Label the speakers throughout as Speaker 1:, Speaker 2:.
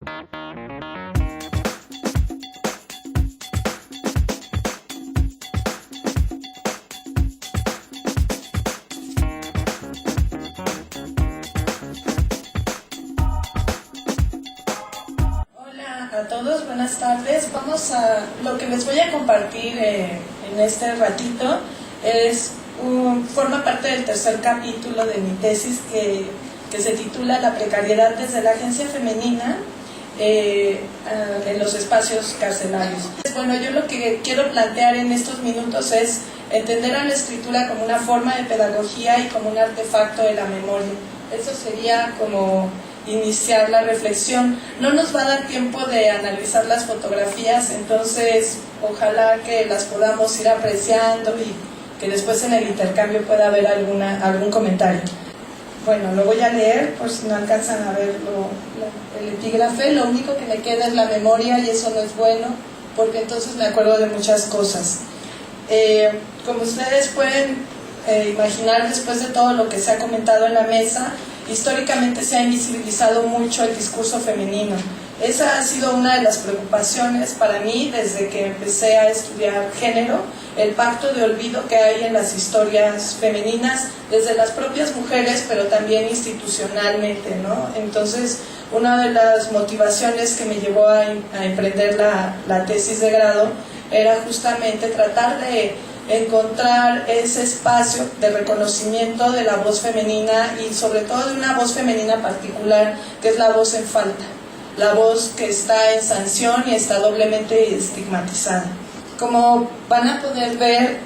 Speaker 1: A todos, buenas tardes. Lo que les voy a compartir en este ratito forma parte del tercer capítulo de mi tesis que se titula La precariedad desde la agencia femenina en los espacios carcelarios. Bueno, yo lo que quiero plantear en estos minutos es entender a la escritura como una forma de pedagogía y como un artefacto de la memoria. Eso sería como iniciar la reflexión. No nos va a dar tiempo de analizar las fotografías, entonces ojalá que las podamos ir apreciando y que después en el intercambio pueda haber algún comentario. Bueno, lo voy a leer por si no alcanzan a ver el epígrafe. Lo único que me queda es la memoria y eso no es bueno, porque entonces me acuerdo de muchas cosas. Como ustedes pueden imaginar, después de todo lo que se ha comentado en la mesa, históricamente se ha invisibilizado mucho el discurso femenino. Esa ha sido una de las preocupaciones para mí desde que empecé a estudiar género, el pacto de olvido que hay en las historias femeninas, desde las propias mujeres, pero también institucionalmente, ¿no? Entonces, una de las motivaciones que me llevó a emprender la tesis de grado era justamente tratar de encontrar ese espacio de reconocimiento de la voz femenina y sobre todo de una voz femenina particular, que es la voz en falta, la voz que está en sanción y está doblemente estigmatizada. Como van a poder ver,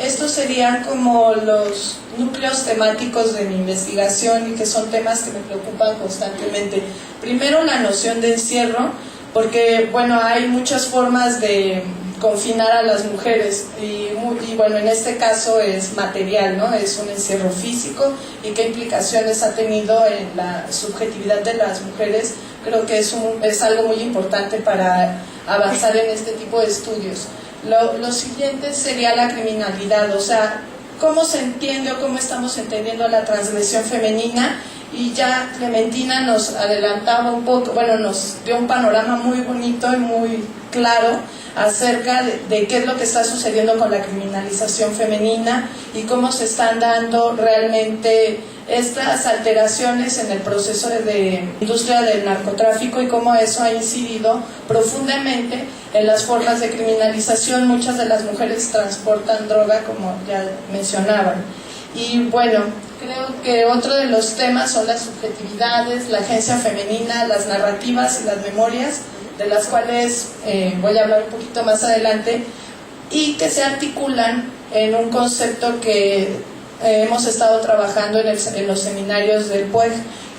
Speaker 1: estos serían como los núcleos temáticos de mi investigación y que son temas que me preocupan constantemente. Primero, la noción de encierro, porque bueno, hay muchas formas de confinar a las mujeres y bueno, en este caso es material, ¿no? Es un encierro físico y qué implicaciones ha tenido en la subjetividad de las mujeres. Creo que es algo muy importante para avanzar en este tipo de estudios. Lo siguiente sería la criminalidad, o sea, cómo se entiende o cómo estamos entendiendo la transgresión femenina. Y ya Clementina nos adelantaba un poco, bueno, nos dio un panorama muy bonito y muy claro acerca de qué es lo que está sucediendo con la criminalización femenina y cómo se están dando realmente estas alteraciones en el proceso de industria del narcotráfico y cómo eso ha incidido profundamente en las formas de criminalización. Muchas de las mujeres transportan droga, como ya mencionaban. Y bueno, creo que otro de los temas son las subjetividades, la agencia femenina, las narrativas y las memorias, de las cuales voy a hablar un poquito más adelante, y que se articulan en un concepto que hemos estado trabajando en los seminarios del PUEG,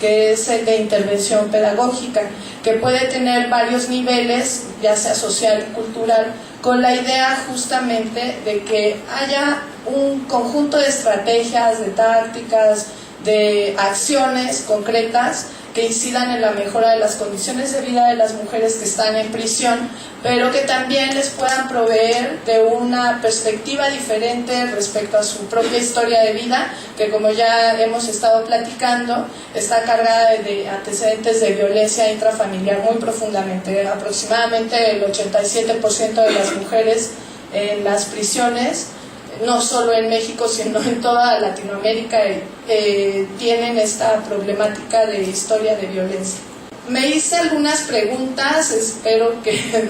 Speaker 1: que es el de intervención pedagógica, que puede tener varios niveles, ya sea social y cultural, con la idea justamente de que haya un conjunto de estrategias, de tácticas, de acciones concretas que incidan en la mejora de las condiciones de vida de las mujeres que están en prisión, pero que también les puedan proveer de una perspectiva diferente respecto a su propia historia de vida, que como ya hemos estado platicando, está cargada de antecedentes de violencia intrafamiliar muy profundamente. Aproximadamente el 87% de las mujeres en las prisiones, no solo en México, sino en toda Latinoamérica, tienen esta problemática de historia de violencia. Me hice algunas preguntas, espero que,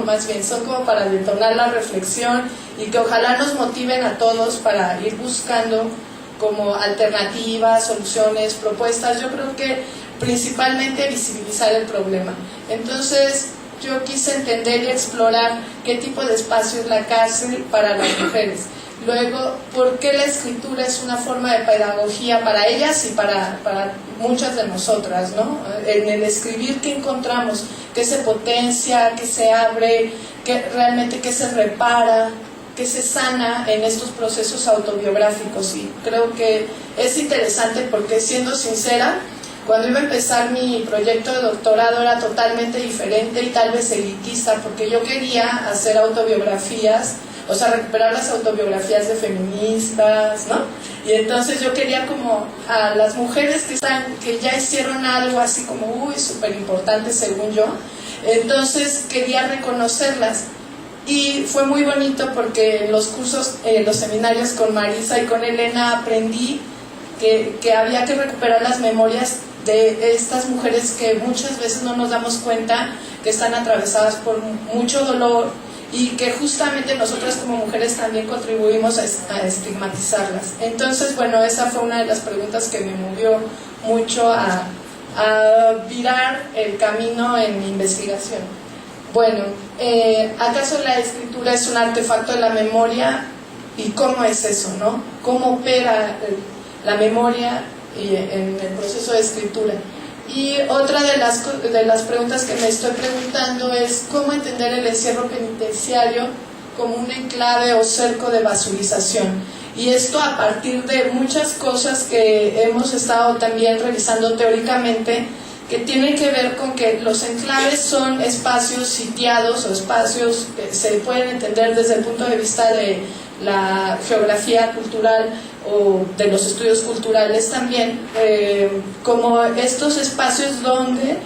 Speaker 1: más bien son como para detonar la reflexión y que ojalá nos motiven a todos para ir buscando como alternativas, soluciones, propuestas. Yo creo que principalmente visibilizar el problema. Entonces, yo quise entender y explorar qué tipo de espacio es la cárcel para las mujeres. Luego, ¿por qué la escritura es una forma de pedagogía para ellas y para muchas de nosotras, ¿no? En el escribir, ¿qué encontramos? ¿Qué se potencia? ¿Qué se abre? ¿Qué se repara? ¿Qué se sana en estos procesos autobiográficos? Y creo que es interesante porque, siendo sincera, cuando iba a empezar mi proyecto de doctorado era totalmente diferente y tal vez elitista, porque yo quería hacer autobiografías, o sea, recuperar las autobiografías de feministas, ¿no? Y entonces yo quería como a las mujeres que ya hicieron algo así como, súper importante según yo, entonces quería reconocerlas. Y fue muy bonito porque en los cursos, los seminarios con Marisa y con Elena aprendí que había que recuperar las memorias de estas mujeres que muchas veces no nos damos cuenta que están atravesadas por mucho dolor y que justamente nosotras como mujeres también contribuimos a estigmatizarlas. Entonces, bueno, esa fue una de las preguntas que me movió mucho a virar el camino en mi investigación. Bueno, ¿acaso la escritura es un artefacto de la memoria? ¿Y cómo es eso, no? ¿Cómo opera la memoria en el proceso de escritura? Y otra de las preguntas que me estoy preguntando es cómo entender el encierro penitenciario como un enclave o cerco de basurización. Y esto a partir de muchas cosas que hemos estado también revisando teóricamente, que tienen que ver con que los enclaves son espacios sitiados o espacios que se pueden entender desde el punto de vista de la geografía cultural o de los estudios culturales también, como estos espacios donde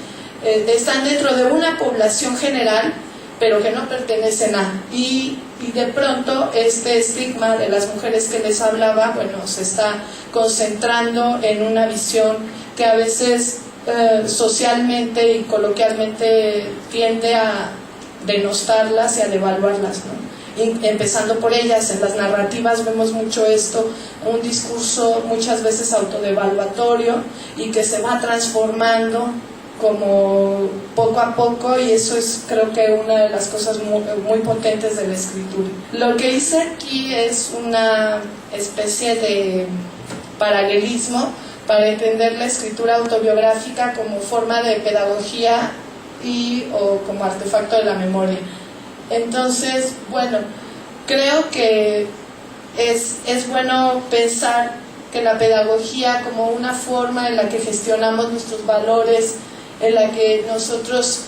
Speaker 1: están dentro de una población general, pero que no pertenecen a, y de pronto este estigma de las mujeres que les hablaba, bueno, se está concentrando en una visión que a veces socialmente y coloquialmente tiende a denostarlas y a devaluarlas, ¿no? Empezando por ellas. En las narrativas vemos mucho esto, un discurso muchas veces autodevaluatorio y que se va transformando como poco a poco, y eso es creo que una de las cosas muy potentes de la escritura. Lo que hice aquí es una especie de paralelismo para entender la escritura autobiográfica como forma de pedagogía o como artefacto de la memoria. Entonces, bueno, creo que es bueno pensar que la pedagogía como una forma en la que gestionamos nuestros valores, en la que nosotros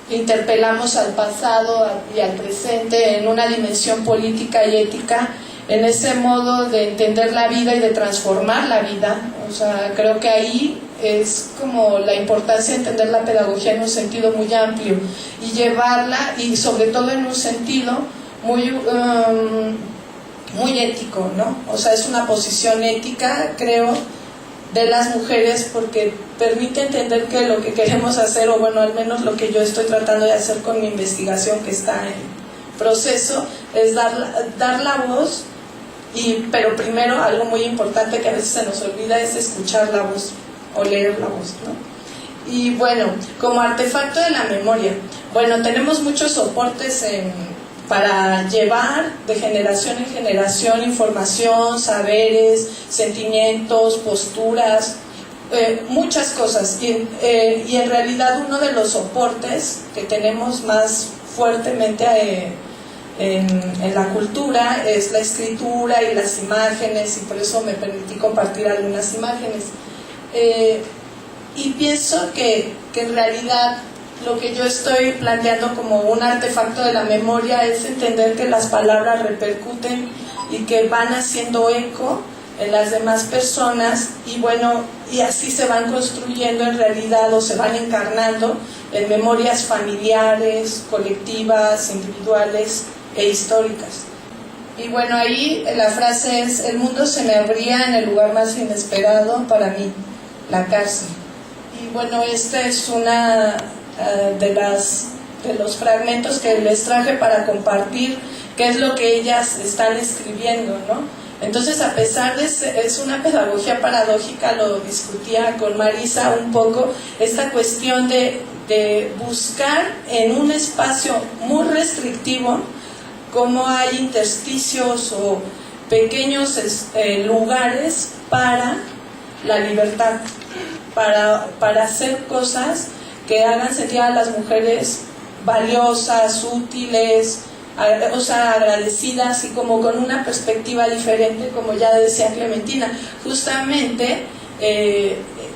Speaker 1: interpelamos al pasado y al presente en una dimensión política y ética, en ese modo de entender la vida y de transformar la vida. O sea, creo que ahí es como la importancia de entender la pedagogía en un sentido muy amplio y llevarla, y sobre todo en un sentido muy ético, ¿no? O sea, es una posición ética, creo, de las mujeres, porque permite entender que lo que queremos hacer, o bueno, al menos lo que yo estoy tratando de hacer con mi investigación, que está en proceso, es dar la voz, pero primero algo muy importante que a veces se nos olvida es escuchar la voz o leer la voz, ¿no? Y bueno, como artefacto de la memoria, bueno, tenemos muchos soportes para llevar de generación en generación información, saberes, sentimientos, posturas, muchas cosas, y en realidad uno de los soportes que tenemos más fuertemente en la cultura es la escritura y las imágenes, y por eso me permití compartir algunas imágenes. Y pienso que en realidad lo que yo estoy planteando como un artefacto de la memoria es entender que las palabras repercuten y que van haciendo eco en las demás personas, y bueno, y así se van construyendo en realidad, o se van encarnando en memorias familiares, colectivas, individuales e históricas. Y bueno, ahí la frase es: el mundo se me abría en el lugar más inesperado para mí, la cárcel. Y bueno, esta es una de los fragmentos que les traje para compartir qué es lo que ellas están escribiendo, ¿no? Entonces, a pesar de es una pedagogía paradójica, lo discutía con Marisa un poco, esta cuestión de buscar en un espacio muy restrictivo cómo hay intersticios o pequeños lugares para la libertad, para hacer cosas que hagan sentir a las mujeres valiosas, útiles, o sea, agradecidas, y como con una perspectiva diferente, como ya decía Clementina. Justamente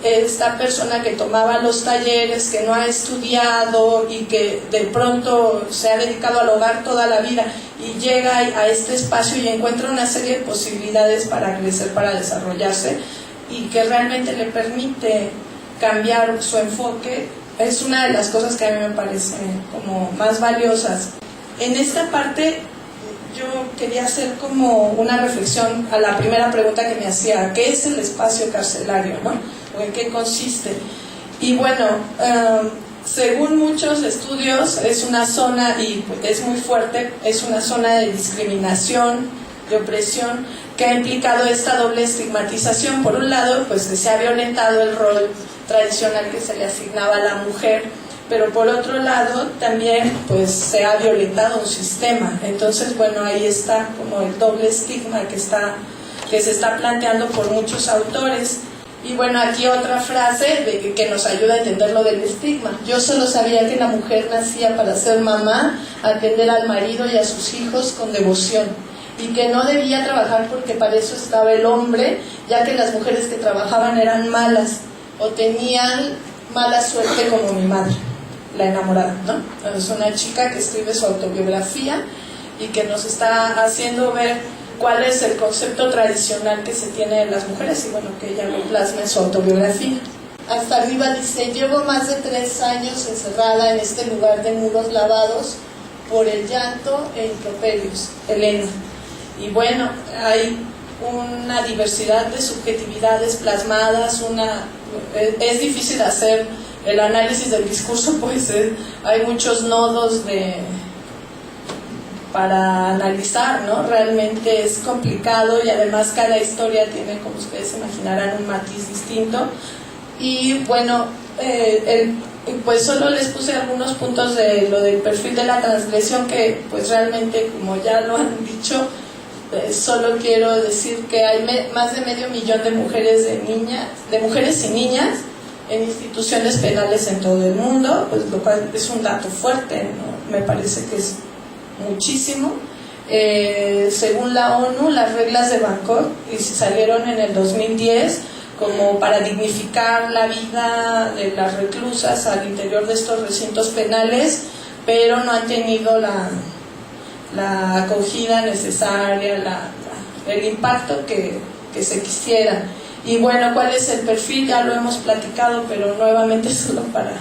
Speaker 1: esta persona que tomaba los talleres, que no ha estudiado y que de pronto se ha dedicado al hogar toda la vida y llega a este espacio y encuentra una serie de posibilidades para crecer, para desarrollarse, y que realmente le permite cambiar su enfoque, es una de las cosas que a mí me parecen como más valiosas. En esta parte yo quería hacer como una reflexión a la primera pregunta que me hacía: ¿qué es el espacio carcelario, no? ¿O en qué consiste? Y bueno, según muchos estudios es una zona, y es muy fuerte, es una zona de discriminación, de opresión, que ha implicado esta doble estigmatización. Por un lado, pues que se ha violentado el rol tradicional que se le asignaba a la mujer, pero por otro lado también pues se ha violentado un sistema. Entonces, bueno, ahí está como el doble estigma que se está planteando por muchos autores. Y bueno, aquí otra frase que nos ayuda a entender lo del estigma: yo solo sabía que la mujer nacía para ser mamá, atender al marido y a sus hijos con devoción, y que no debía trabajar porque para eso estaba el hombre, ya que las mujeres que trabajaban eran malas o tenían mala suerte, como mi madre, la enamorada, ¿no? Es una chica que escribe su autobiografía y que nos está haciendo ver cuál es el concepto tradicional que se tiene de las mujeres, y bueno, que ella lo plasma en su autobiografía. Hasta arriba dice: llevo más de 3 años encerrada en este lugar de muros lavados por el llanto e improperios. Elena. Y bueno, hay una diversidad de subjetividades plasmadas, es difícil hacer el análisis del discurso, pues hay muchos nodos para analizar, ¿no? Realmente es complicado, y además cada historia tiene, como ustedes imaginarán, un matiz distinto. Y bueno, pues solo les puse algunos puntos de lo del perfil de la transgresión, que pues realmente, como ya lo han dicho, solo quiero decir que hay más de 500,000 de mujeres y niñas en instituciones penales en todo el mundo, pues lo cual es un dato fuerte, ¿no? Me parece que es muchísimo. Según la ONU, las reglas de Bangkok salieron en el 2010 como para dignificar la vida de las reclusas al interior de estos recintos penales, pero no han tenido la acogida necesaria, el impacto que se quisiera. Y bueno, ¿cuál es el perfil? Ya lo hemos platicado, pero nuevamente solo para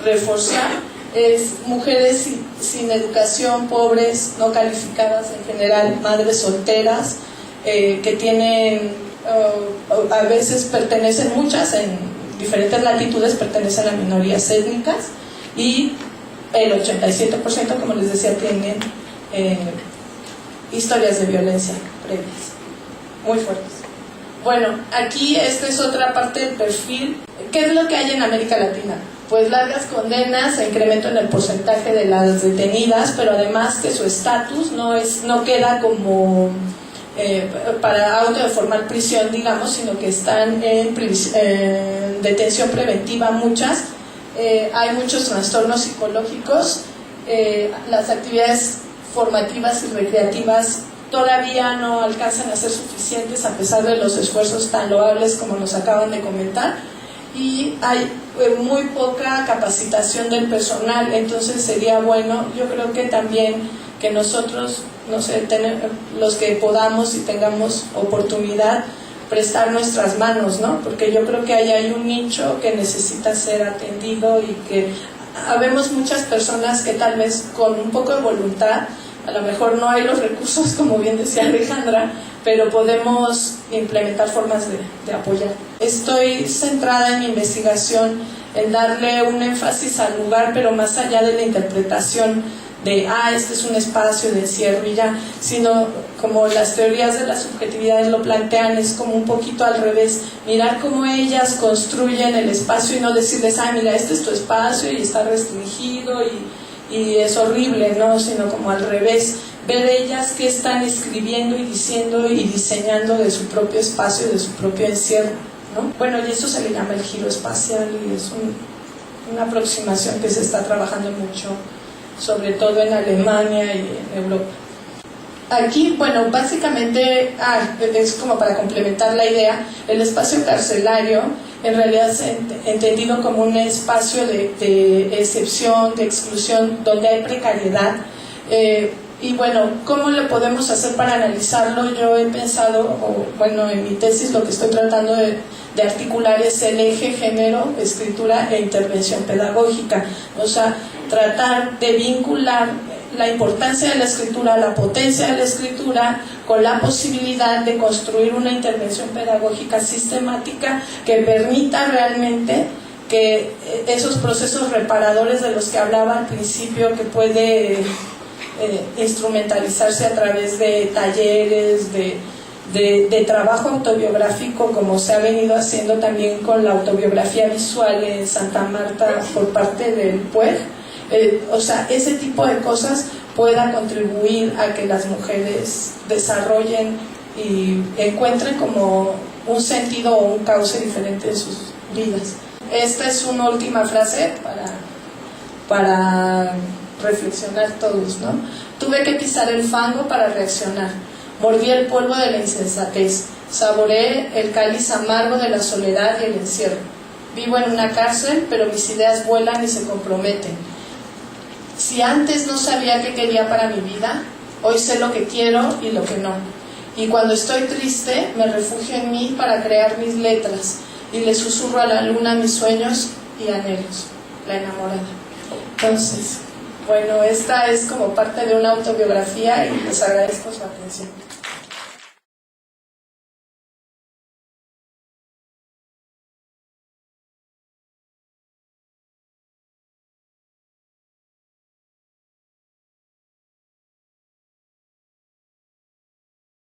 Speaker 1: reforzar: es mujeres sin educación, pobres, no calificadas en general, madres solteras, que tienen, a veces pertenecen, muchas en diferentes latitudes pertenecen a minorías étnicas, y el 87%, como les decía, tienen historias de violencia previas, muy fuertes. Bueno, aquí esta es otra parte del perfil. ¿Qué es lo que hay en América Latina? Pues largas condenas, incremento en el porcentaje de las detenidas, pero además que su estatus no queda como para auto de formal prisión, digamos, sino que están en detención preventiva muchas. Hay muchos trastornos psicológicos. Las actividades formativas y recreativas todavía no alcanzan a ser suficientes a pesar de los esfuerzos tan loables como nos acaban de comentar, y hay muy poca capacitación del personal. Entonces sería bueno, yo creo que también que nosotros, no sé, los que podamos y tengamos oportunidad, prestar nuestras manos, ¿no? Porque yo creo que ahí hay un nicho que necesita ser atendido, y que habemos muchas personas que tal vez con un poco de voluntad, a lo mejor no hay los recursos, como bien decía Alejandra, pero podemos implementar formas de apoyar. Estoy centrada en mi investigación en darle un énfasis al lugar, pero más allá de la interpretación de este es un espacio de encierro y ya, sino como las teorías de las subjetividades lo plantean, es como un poquito al revés, mirar cómo ellas construyen el espacio y no decirles, mira, este es tu espacio y está restringido y es horrible, ¿no? Sino como al revés, ver ellas qué están escribiendo y diciendo y diseñando de su propio espacio, de su propio encierro, ¿no? Bueno, y eso se le llama el giro espacial, y es una aproximación que se está trabajando mucho, sobre todo en Alemania y en Europa. Aquí, bueno, básicamente, es como para complementar la idea, el espacio carcelario en realidad es entendido como un espacio de excepción, de exclusión, donde hay precariedad. Y bueno, ¿cómo le podemos hacer para analizarlo? Yo he pensado, en mi tesis lo que estoy tratando de articular es el eje género, escritura e intervención pedagógica. O sea, tratar de vincular la importancia de la escritura, la potencia de la escritura, con la posibilidad de construir una intervención pedagógica sistemática que permita realmente que esos procesos reparadores de los que hablaba al principio, que puede instrumentalizarse a través de talleres, de trabajo autobiográfico, como se ha venido haciendo también con la autobiografía visual en Santa Marta por parte del PUEG. O sea, ese tipo de cosas pueda contribuir a que las mujeres desarrollen y encuentren como un sentido o un cauce diferente de sus vidas. Esta es una última frase para reflexionar todos, ¿no? Tuve que pisar el fango para reaccionar. Mordí el polvo de la insensatez. Saboreé el cáliz amargo de la soledad y el encierro. Vivo en una cárcel, pero mis ideas vuelan y se comprometen. Si antes no sabía qué quería para mi vida, hoy sé lo que quiero y lo que no. Y cuando estoy triste, me refugio en mí para crear mis letras y le susurro a la luna mis sueños y anhelos. La enamorada. Entonces, bueno, esta es como parte de una autobiografía y les agradezco su atención.